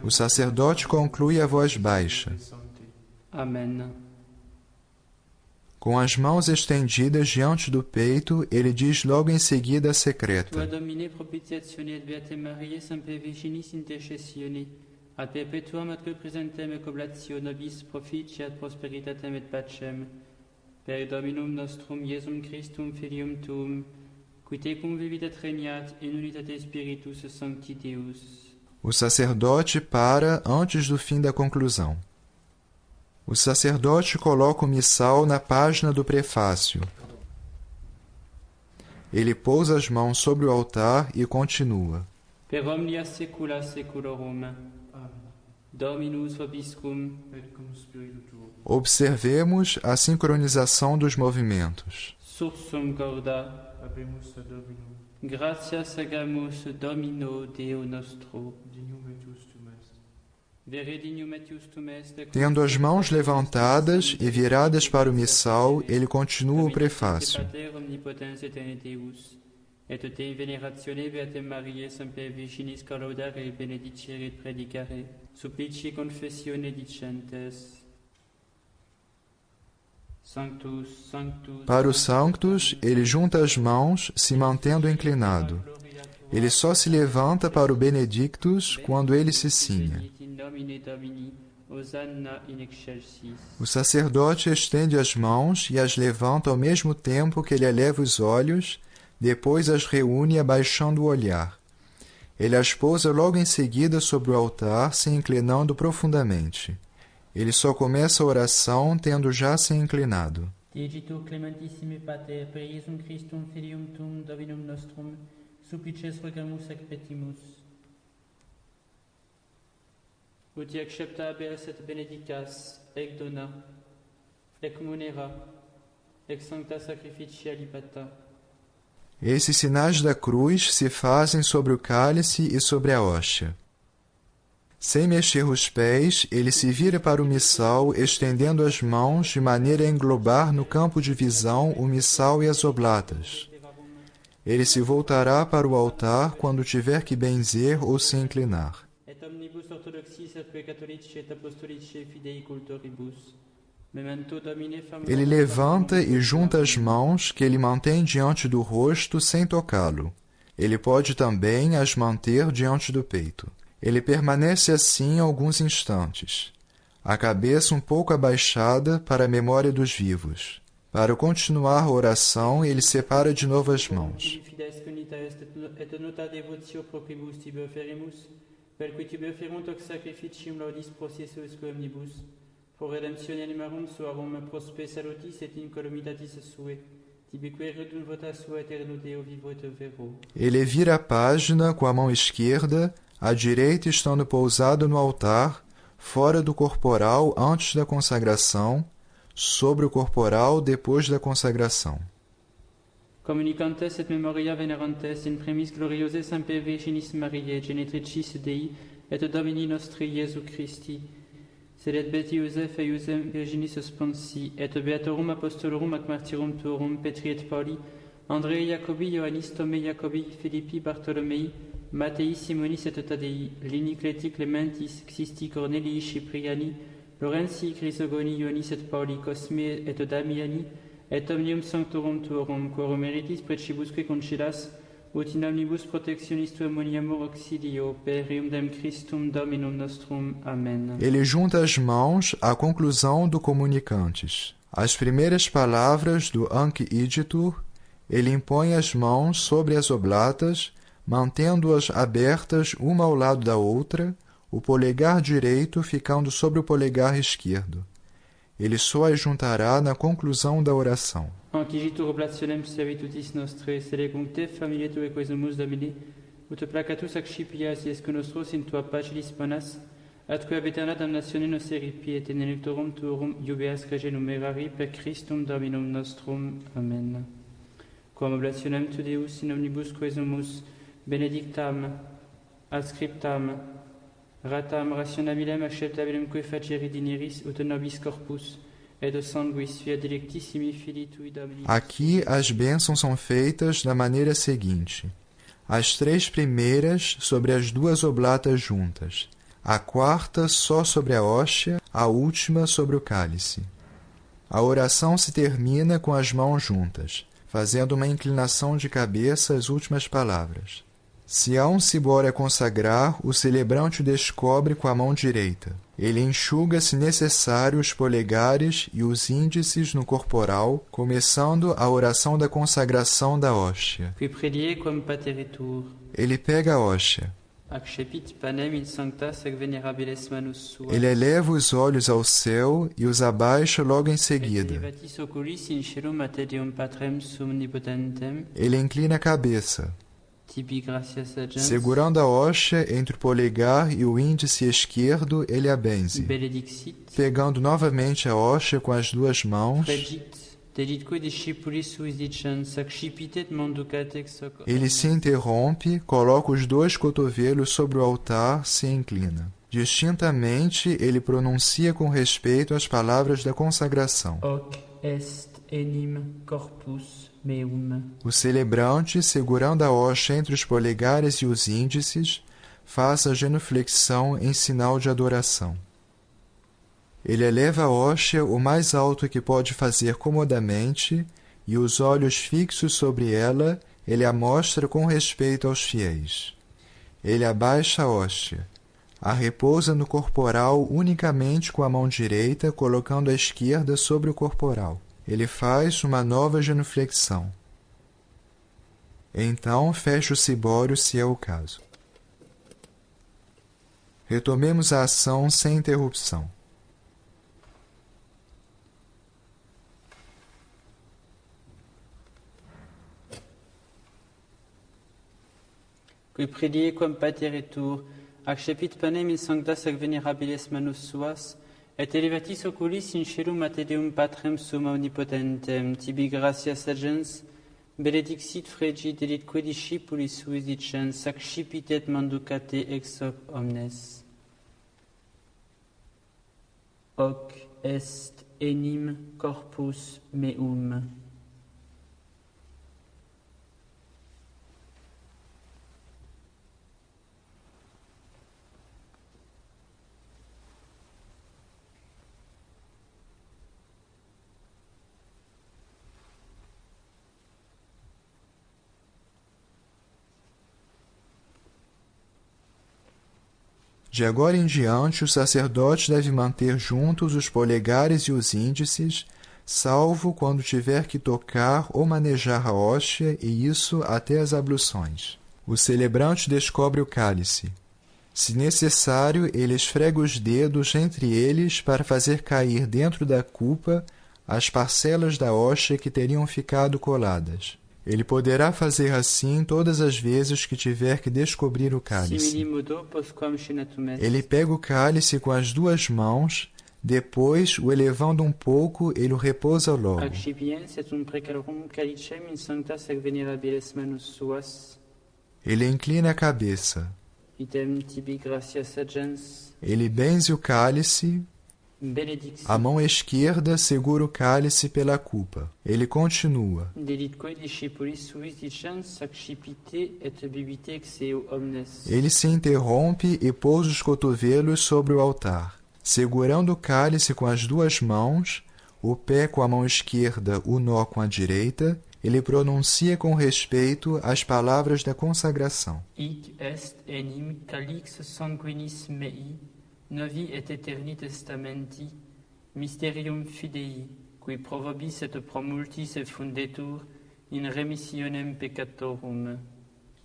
O sacerdote conclui a voz baixa. Amen. Com as mãos estendidas diante do peito, ele diz logo em seguida a Tua secreta. Domine propitiatione et Beate Mariae semper Virginis intercessione, ad perpetuam atque presentem et oblatio nobis proficiat prosperitatem et pacem, per Dominum nostrum Iesum Christum Filium Tuum, qui tecum vivit et regnat in unitate Spiritus Sancti Deus. O sacerdote para antes do fim da conclusão. O sacerdote coloca o missal na página do prefácio. Ele pousa as mãos sobre o altar e continua. Per omnia saecula saeculorum. Dominus vobiscum. Observemos a sincronização dos movimentos. Sursum corda. Gratias agamus Domino Deo nostro. Vere dignum et justum est. Tendo as mãos levantadas e viradas para o missal, ele continua o prefácio. Pater omnipotens et Deus, et te veneratione Beatem Mariae semper Virginis collodare et benedicere et predicare, supplici confessione dicentes. Sanctus, Sanctus. Para o Sanctus, ele junta as mãos, se mantendo inclinado. Ele só se levanta para o Benedictus quando ele se cinha. O sacerdote estende as mãos e as levanta ao mesmo tempo que ele eleva os olhos, depois as reúne abaixando o olhar. Ele as pousa logo em seguida sobre o altar, se inclinando profundamente. Ele só começa a oração tendo já se inclinado. Digitur clementissime Pater, per Iesum Christum Filium Tuum Dominum nostrum, supplices rogamus ac petimus. Ut accepta habeas et benedicas, ec dona, ec munera, ec sancta sacrificia libata. Esses sinais da cruz se fazem sobre o cálice e sobre a hóstia. Sem mexer os pés, ele se vira para o missal, estendendo as mãos de maneira a englobar no campo de visão o missal e as oblatas. Ele se voltará para o altar quando tiver que benzer ou se inclinar. Et omnibus orthodoxis et catholici et apostolici fidei cultoribus. Memento Domine famulum. Ele levanta e junta as mãos que ele mantém diante do rosto sem tocá-lo. Ele pode também as manter diante do peito. Ele permanece assim alguns instantes, a cabeça um pouco abaixada para a memória dos vivos. Para continuar a oração, ele separa de novo as mãos. Et nota devotio propribus tibi oferimus, per qui tibi oferunt hoc sacrificium laudis processus omnibus, pro redemptione animarum suarum prospe salutis et incolumitatis sue, tibi queridum vota sua eterno Deo vivo et vero. Ele vira a página com a mão esquerda, a direita estando pousada no altar, fora do corporal antes da consagração, sobre o corporal depois da consagração. Communicantes et memoria venerantes in premis gloriose semper Virginis Mariae genetricis Dei et Domini nostri Iesu Christi, sed et Beti Iosef et Iosem Virginis sponsi, et Beatorum Apostolorum ac Martyrum Tuorum Petri et Pauli, Andrei Jacobi, Ioannis Tomei Jacobi, Philippi Bartolomei, Mattei Simonis et Tadei, Lini Cleti Clementis, Xisti Cornelii Cipriani, Lorenzi Chrysogoni, Ioannis et Pauli, Cosme et Damiani, et omnium sanctorum tuorum, quorum meritis precibusque concilas, ut in omnibus protectionis tuum moniamur auxilio, per eundem Christum Dominum nostrum. Amen. Ele junta as mãos à conclusão do Comunicantes. As primeiras palavras do Anc Igitur, ele impõe as mãos sobre as oblatas, mantendo-as abertas uma ao lado da outra, o polegar direito ficando sobre o polegar esquerdo. Ele só as juntará na conclusão da oração. Ancigitur oblationem servitutis nostre, selecum te familie tue quesumus Domine, ut placatus accipias iesque nostros in tua pacilis panas, atque ab aeterna damnatione nos eripi, et in electorum tuorum iubeas crege numerari per Christum Dominum nostrum. Amen. Quam oblationem tu Deus in omnibus quesumus, benedictam, adscriptam, ratam rationabilem acceptabilem que facere dineris ut nobis corpus, et de sanguis via delectissimi filii tui Domini. Aqui as bênçãos são feitas da maneira seguinte. As 3 primeiras sobre as 2 oblatas juntas, a 4ª só sobre a hóstia, a última sobre o cálice. A oração se termina com as mãos juntas, fazendo uma inclinação de cabeça às últimas palavras. Se há um cibório a consagrar, o celebrante o descobre com a mão direita. Ele enxuga, se necessário, os polegares e os índices no corporal, começando a oração da consagração da hóstia. Qui predier quam pateritur. Ele pega a hóstia. Accepit panem in sancta sec venerabilis manus suas. Ele eleva os olhos ao céu e os abaixa logo em Et seguida. elevatis oculis in caelum ad Deum Patrem omnipotentem. Ele inclina a cabeça, Tibi gratias agens. segurando a hóstia entre o polegar e o índice esquerdo, ele a benze. Benedixit. Pegando novamente a hóstia com as 2 mãos, Fregit. Deditque discipulis suis dicens accipitet manducat ex hoc. ele se interrompe, coloca os 2 cotovelos sobre o altar, se inclina. Distintamente, ele pronuncia com respeito as palavras da consagração. Hoc est enim corpus meum. O celebrante, segurando a hóstia entre os polegares e os índices, faz a genuflexão em sinal de adoração. Ele eleva a hóstia o mais alto que pode fazer comodamente e, os olhos fixos sobre ela, ele a mostra com respeito aos fiéis. Ele abaixa a hóstia, a repousa no corporal unicamente com a mão direita, colocando a esquerda sobre o corporal. Ele faz uma nova genuflexão. Então fecha o cibório, se é o caso. Retomemos a ação sem interrupção. Qui predier quam pateritur, accepit panem in sancta sec venerabilis manus suas, et elevatis oculis in caelum ad Deum Patrem omnipotentem, tibi gratias agens, benedixit fregit delitque discipulis suis dicens, accipitet manducate ex hoc omnes. Hoc est enim corpus meum. De agora em diante, o sacerdote deve manter juntos os polegares e os índices, salvo quando tiver que tocar ou manejar a hóstia, e isso até as abluções. O celebrante descobre o cálice. Se necessário, ele esfrega os dedos entre eles para fazer cair dentro da cupa as parcelas da hóstia que teriam ficado coladas. Ele poderá fazer assim todas as vezes que tiver que descobrir o cálice. Simili modo postquam scenatum est. Ele pega o cálice com as 2 mãos, depois, o elevando um pouco, ele o repousa logo. Accipiens et precalorum calicem in sancta sec venerabilis manus suas. Ele inclina a cabeça. Item tibi gratias agens. Ele benze o cálice. Benedixit. A mão esquerda segura o cálice pela cupa. Ele continua. Delitque discipulis suis dicens accipite et bibite ex eo omnes. Ele se interrompe e pousa os cotovelos sobre o altar. Segurando o cálice com as 2 mãos, o pé com a mão esquerda, o nó com a direita, ele pronuncia com respeito as palavras da consagração. Hic est enim calix sanguinis mei, novi et eterni testamenti, mysterium fidei, qui pro vobis et pro multis effundetur in remissionem peccatorum.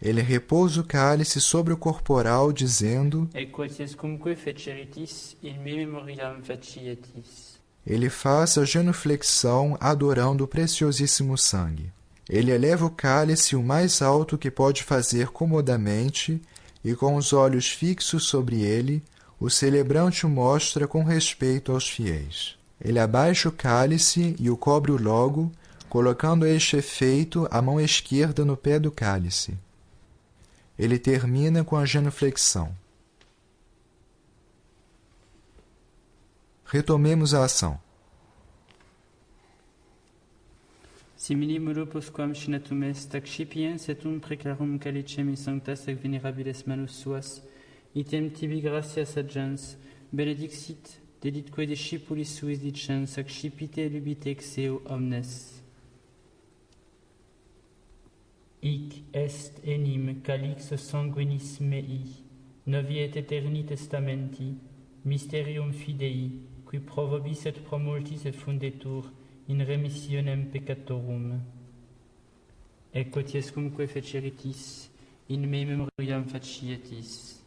Ele repousa o cálice sobre o corporal, dizendo: Et quatiescumque feceritis in me memoriam facietis. Ele faz a genuflexão adorando o preciosíssimo sangue. Ele eleva o cálice o mais alto que pode fazer comodamente e, com os olhos fixos sobre ele, o celebrante o mostra com respeito aos fiéis. Ele abaixa o cálice e o cobre logo, colocando a este efeito a mão esquerda no pé do cálice. Ele termina com a genuflexão. Retomemos a ação. Simili modo postquam scinatum est, ac scipiens et preclarum calicem in sanctas ac venerabiles manus suas, item tibi gratias agens, benedixit, deditque discipulis suis dicens, ac scipite lubite exeo omnes. Hic est enim calix sanguinis mei, novi et eterni testamenti, mysterium fidei, qui pro vobis et pro multis et fundetur in remissionem peccatorum. Et quotiescumque feceritis, in me memoriam facietis.